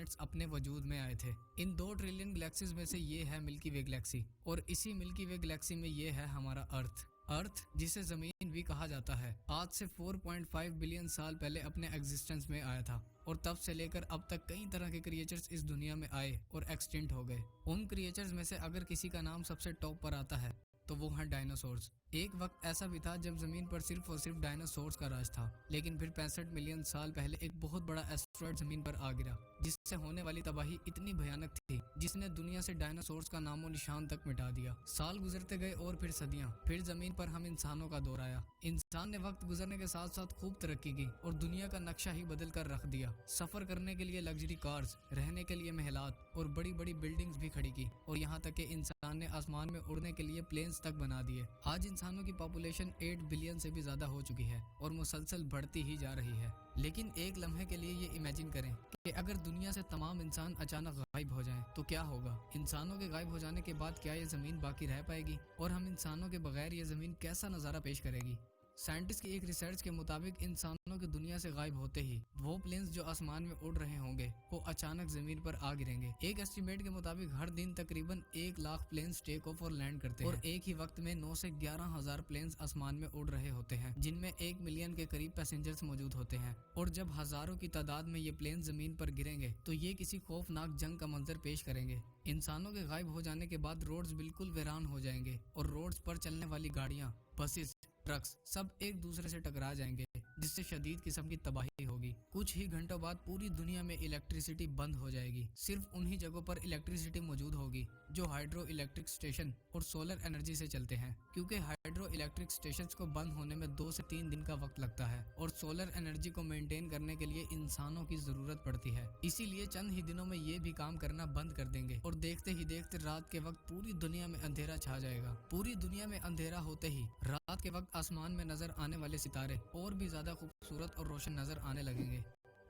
Planets اپنے وجود میں آئے تھے۔ ان 2 ٹریلین گلیکسیز میں سے یہ ہے ملکی وے گلیکسی، اور اسی ملکی وے گلیکسی میں یہ ہے ہمارا ارتھ جسے زمین بھی کہا جاتا ہے، آج سے 4.5 بلین سال پہلے اپنے ایگزسٹنس میں آیا تھا، اور تب سے لے کر اب تک کئی طرح کے کریچرز اس دنیا میں آئے اور ایکسٹنٹ ہو گئے۔ ان کریچرز میں سے اگر کسی کا نام سب سے ٹاپ پر آتا ہے تو وہ ہیں ڈائناسورز۔ ایک وقت ایسا بھی تھا جب زمین پر صرف اور صرف ڈائناسورز کا راج تھا، لیکن پھر 65 ملین سال پہلے ایک بہت بڑا ایسٹرائیڈ زمین پر آ گرا، جس سے ہونے والی تباہی اتنی بھیانک تھی جس نے دنیا سے ڈائناسورز کا نام و نشان تک مٹا دیا۔ سال گزرتے گئے اور پھر صدیاں، پھر زمین پر ہم انسانوں کا دور آیا۔ انسان نے وقت گزرنے کے ساتھ ساتھ خوب ترقی کی اور دنیا کا نقشہ ہی بدل کر رکھ دیا۔ سفر کرنے کے لیے لگژری کارز، رہنے کے لیے محلات اور بڑی بڑی بلڈنگز بھی کھڑی کی، اور یہاں تک کہ انسان نے آسمان میں اڑنے کے لیے پلینز تک بنا دیے۔ آج انسانوں کی پاپولیشن 8 بلین سے بھی زیادہ ہو چکی ہے اور مسلسل بڑھتی ہی جا رہی ہے۔ لیکن ایک لمحے کے لیے یہ امیجن کریں کہ اگر دنیا سے تمام انسان اچانک غائب ہو جائیں تو کیا ہوگا؟ انسانوں کے غائب ہو جانے کے بعد کیا یہ زمین باقی رہ پائے گی؟ اور ہم انسانوں کے بغیر یہ زمین کیسا نظارہ پیش کرے گی؟ سائنٹسٹ کی ایک ریسرچ کے مطابق انسانوں کے دنیا سے غائب ہوتے ہی وہ پلینز جو آسمان میں اڑ رہے ہوں گے وہ اچانک زمین پر آ گریں گے۔ ایک ایسٹیمیٹ کے مطابق ہر دن تقریباً 1 لاکھ پلینز ٹیک آف اور لینڈ کرتے ہیں، اور ایک ہی وقت میں 9 سے 11 ہزار پلینز آسمان میں اڑ رہے ہوتے ہیں، جن میں 1 ملین کے قریب پیسنجرز موجود ہوتے ہیں۔ اور جب ہزاروں کی تعداد میں یہ پلینز زمین پر گریں گے تو یہ کسی خوفناک جنگ کا منظر پیش کریں گے۔ انسانوں کے غائب ہو جانے کے بعد روڈز بالکل ویران ہو جائیں گے، اور روڈز پر چلنے والی گاڑیاں، بسز، ٹرکس سب ایک دوسرے سے ٹکرا جائیں گے، جس سے شدید قسم کی تباہی ہوگی۔ کچھ ہی گھنٹوں بعد پوری دنیا میں الیکٹریسٹی بند ہو جائے گی۔ صرف انہی جگہوں پر الیکٹریسٹی موجود ہوگی جو ہائیڈرو الیکٹرک اسٹیشن اور سولر انرجی سے چلتے ہیں، کیونکہ ہائیڈرو الیکٹرک اسٹیشنز کو بند ہونے میں 2 سے 3 دن کا وقت لگتا ہے، اور سولر انرجی کو مینٹین کرنے کے لیے انسانوں کی ضرورت پڑتی ہے۔ اسی لیے چند ہی دنوں میں یہ بھی کام کرنا بند کر دیں گے، اور دیکھتے ہی دیکھتے رات کے وقت پوری دنیا میں اندھیرا چھا جائے گا۔ پوری دنیا میں اندھیرا ہوتے ہی رات کے وقت آسمان میں نظر آنے والے ستارے اور بھی زیادہ خوبصورت اور روشن نظر آنے لگیں گے۔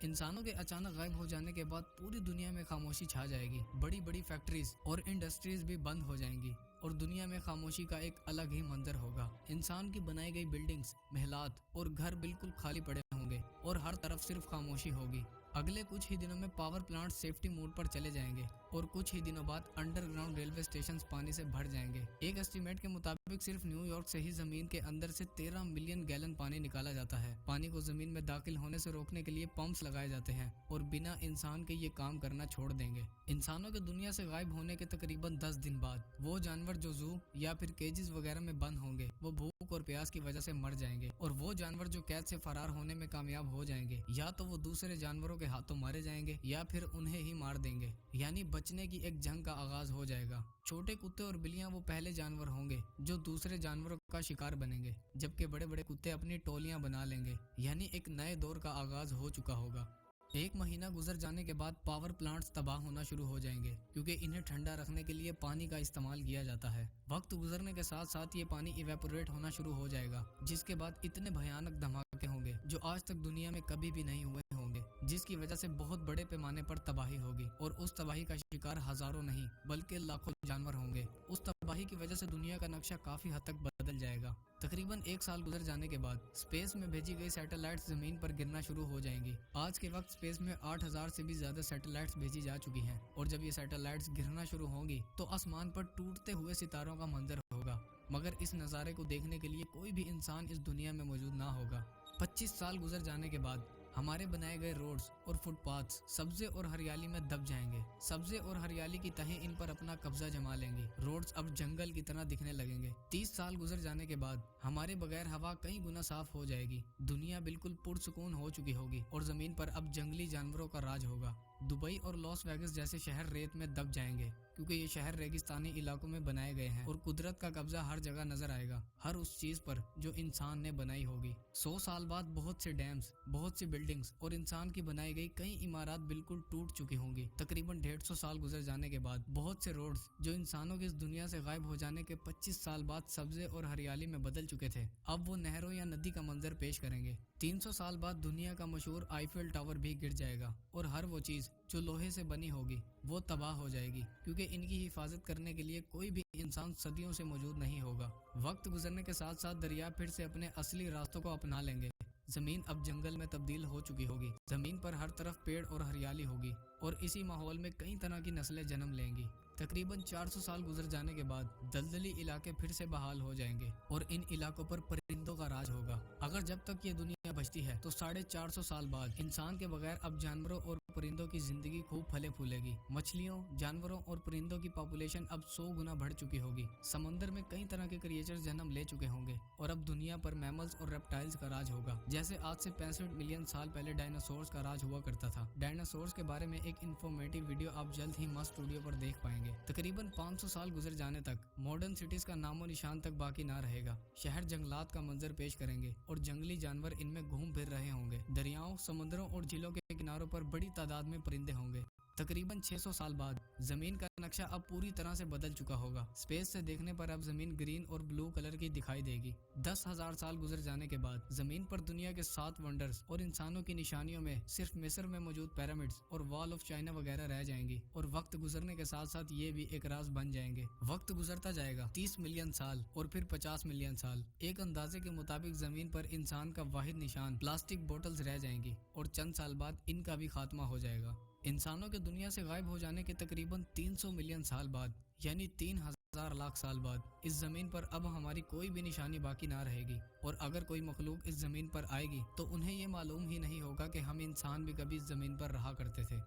انسانوں کے اچانک غائب ہو جانے کے بعد پوری دنیا میں خاموشی چھا جائے گی۔ بڑی بڑی فیکٹریز اور انڈسٹریز بھی بند ہو جائیں گی، اور دنیا میں خاموشی کا ایک الگ ہی منظر ہوگا۔ انسان کی بنائی گئی بلڈنگز، محلات اور گھر بالکل خالی پڑے ہوں گے، اور ہر طرف صرف خاموشی ہوگی۔ اگلے کچھ ہی دنوں میں پاور پلانٹ سیفٹی موڈ پر چلے جائیں گے، اور کچھ ہی دنوں بعد انڈر گراؤنڈ ریلوے اسٹیشنز پانی سے بھر جائیں گے۔ ایک اسٹیمیٹ کے مطابق صرف نیو یارک سے ہی زمین کے اندر سے 13 ملین گیلن پانی نکالا جاتا ہے۔ پانی کو زمین میں داخل ہونے سے روکنے کے لیے پمپس لگائے جاتے ہیں، اور بنا انسان کے یہ کام کرنا چھوڑ دیں گے۔ انسانوں کے دنیا سے غائب ہونے کے تقریباً 10 دن بعد وہ جانور جو زو یا پھر کیجز وغیرہ میں بند ہوں گے وہ بھوک اور پیاس کی وجہ سے مر جائیں گے، اور وہ جانور جو قید سے فرار ہونے میں کامیاب ہو جائیں گے یا تو وہ دوسرے جانوروں کے ہاتھوں مارے جائیں گے یا پھر انہیں ہی مار دیں گے، یعنی بچنے کی ایک جنگ کا آغاز ہو جائے گا۔ چھوٹے کتے اور بلیاں وہ پہلے جانور ہوں گے جو دوسرے جانوروں کا شکار بنیں گے، جبکہ بڑے بڑے کتے اپنی ٹولیاں بنا لیں گے، یعنی ایک نئے دور کا آغاز ہو چکا ہوگا۔ 1 مہینہ گزر جانے کے بعد پاور پلانٹس تباہ ہونا شروع ہو جائیں گے، کیونکہ انہیں ٹھنڈا رکھنے کے لیے پانی کا استعمال کیا جاتا ہے۔ وقت گزرنے کے ساتھ ساتھ یہ پانی ایویپوریٹ ہونا شروع ہو جائے گا، جس کے بعد اتنے بھیانک دھماکے ہوں گے جو آج تک دنیا میں کبھی بھی نہیں ہوئے ہوں گے، جس کی وجہ سے بہت بڑے پیمانے پر تباہی ہوگی، اور اس تباہی کا شکار ہزاروں نہیں بلکہ لاکھوں جانور ہوں گے۔ اس تباہی کی وجہ سے دنیا کا نقشہ کافی حد تک بدل جائے گا۔ تقریباً 1 سال گزر جانے کے بعد اسپیس میں بھیجی گئی سیٹلائٹس زمین پر گرنا شروع ہو جائیں گی۔ آج کے وقت اسپیس میں 8000 سے بھی زیادہ سیٹلائٹس بھیجی جا چکی ہیں، اور جب یہ سیٹلائٹس گرنا شروع ہوں گی تو آسمان پر ٹوٹتے ہوئے ستاروں کا منظر ہوگا، مگر اس نظارے کو دیکھنے کے لیے کوئی بھی انسان اس دنیا میں موجود نہ ہوگا۔ 25 سال گزر جانے کے بعد ہمارے بنائے گئے روڈز اور فٹ پاتھس سبزے اور ہریالی میں دب جائیں گے۔ سبزے اور ہریالی کی تہیں ان پر اپنا قبضہ جما لیں گی۔ روڈز اب جنگل کی طرح دکھنے لگیں گے۔ 30 سال گزر جانے کے بعد ہمارے بغیر ہوا کئی گنا صاف ہو جائے گی۔ دنیا بالکل پرسکون ہو چکی ہوگی، اور زمین پر اب جنگلی جانوروں کا راج ہوگا۔ دبئی اور لاس ویگس جیسے شہر ریت میں دب جائیں گے، کیونکہ یہ شہر ریگستانی علاقوں میں بنائے گئے ہیں، اور قدرت کا قبضہ ہر جگہ نظر آئے گا، ہر اس چیز پر جو انسان نے بنائی ہوگی۔ 100 سال بعد بہت سے ڈیمز، بہت سی بلڈنگز اور انسان کی بنائی گئی کئی عمارات بالکل ٹوٹ چکی ہوں گی۔ تقریباً 150 سال گزر جانے کے بعد بہت سے روڈز جو انسانوں کی اس دنیا سے غائب ہو جانے کے 25 سال بعد سبزے اور ہریالی میں بدل چکے تھے، اب وہ نہروں یا ندی کا منظر پیش کریں گے۔ 300 سال بعد دنیا کا مشہور آئیفل ٹاور بھی گر جائے گا، اور ہر وہ چیز جو لوہے سے بنی ہوگی وہ تباہ ہو جائے گی، کیونکہ ان کی حفاظت کرنے کے لیے کوئی بھی انسان صدیوں سے موجود نہیں ہوگا۔ وقت گزرنے کے ساتھ ساتھ دریا پھر سے اپنے اصلی راستوں کو اپنا لیں گے، زمین اب جنگل میں تبدیل ہو چکی ہوگی، زمین پر ہر طرف پیڑ اور ہریالی ہوگی، اور اسی ماحول میں کئی طرح کی نسلیں جنم لیں گی۔ تقریباً 400 سال گزر جانے کے بعد دلدلی علاقے پھر سے بحال ہو جائیں گے اور ان علاقوں پر پرندوں کا راج ہوگا۔ اگر جب تک یہ دنیا بچتی ہے تو 450 سال بعد انسان کے بغیر اب جانوروں اور پرندوں کی زندگی خوب پھلے پھولے گی۔ مچھلیوں، جانوروں اور پرندوں کی پاپولیشن اب 100 گنا بڑھ چکی ہوگی۔ سمندر میں کئی طرح کے کریچر جنم لے چکے ہوں گے اور اب دنیا پر میملز اور ریپٹائلز کا راج ہوگا۔ جیسے آج سے 65 ملین سال پہلے ڈائناسورز کا راج ہوا کرتا تھا۔ ڈائناسورز کے بارے میں ایک انفارمیٹیو ویڈیو آپ جلد ہی ماسٹ اسٹوڈیو پر دیکھ پائیں گے۔ تقریباً 500 سال گزر جانے تک ماڈرن سٹیز کا نام و نشان تک باقی نہ رہے گا۔ شہر جنگلات کا منظر پیش کریں گے اور جنگلی جانور ان میں گھوم پھر رہے ہوں گے۔ دریاؤں، سمندروں اور جھیلوں کے کناروں پر بڑی تعداد میں پرندے ہوں گے۔ تقریباً 600 سال بعد زمین کا نقشہ اب پوری طرح سے بدل چکا ہوگا۔ اسپیس سے دیکھنے پر اب زمین گرین اور بلو کلر کی دکھائی دے گی۔ 10,000 سال گزر جانے کے بعد زمین پر دنیا کے 7 ونڈرز اور انسانوں کی نشانیوں میں صرف مصر میں موجود پیرامڈز اور وال آف چائنا وغیرہ رہ جائیں گی، اور وقت گزرنے کے ساتھ ساتھ یہ بھی ایک راز بن جائیں گے۔ وقت گزرتا جائے گا، 30 ملین سال اور پھر 50 ملین سال۔ ایک اندازے کے مطابق زمین پر انسان کا واحد نشان پلاسٹک بوٹلز رہ جائیں گی، اور چند سال بعد ان کا بھی خاتمہ ہو جائے گا۔ انسانوں کے دنیا سے غائب ہو جانے کے تقریباً 300 ملین سال بعد، یعنی 3,000 لاکھ سال بعد، اس زمین پر اب ہماری کوئی بھی نشانی باقی نہ رہے گی، اور اگر کوئی مخلوق اس زمین پر آئے گی تو انہیں یہ معلوم ہی نہیں ہوگا کہ ہم انسان بھی کبھی اس زمین پر رہا کرتے تھے۔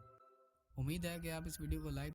امید ہے کہ آپ اس ویڈیو کو لائک